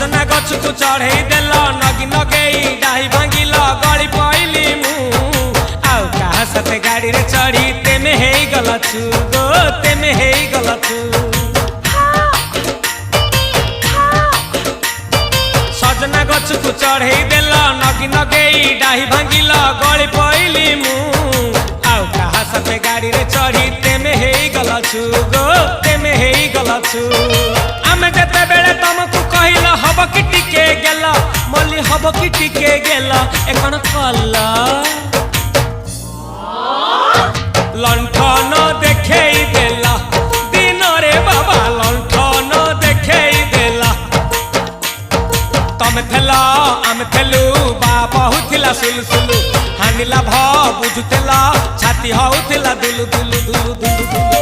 सजना गछ को चढ़े देल नगी नगेई डाही भांगिल गली पइली मु आउ कहा साथे गाड़ी रे चढ़ी तेमे हे गलछु गो तेमे हे गलछु सजना गछ को चढ़े देल नगी नगेई डाही भांगिल गली पइली मु आउ कहा साथे गाड़ी रे चढ़ी तेमे हे गलछु गो तेमे हे गलछु आमे जेते बेले तुमको कहिल हब कि टिके गेल मल्ली हब कि टिके गेल एखन कल लंठन देखेई देला दिन रे बाबा लंठन देखेई देला तमे थेला आमे थेलु बाबा हुथिला सुलसुलु हानिला भ बुझुतेला छाती हउथिला दुलु दुलु दुलु दुलु दुलु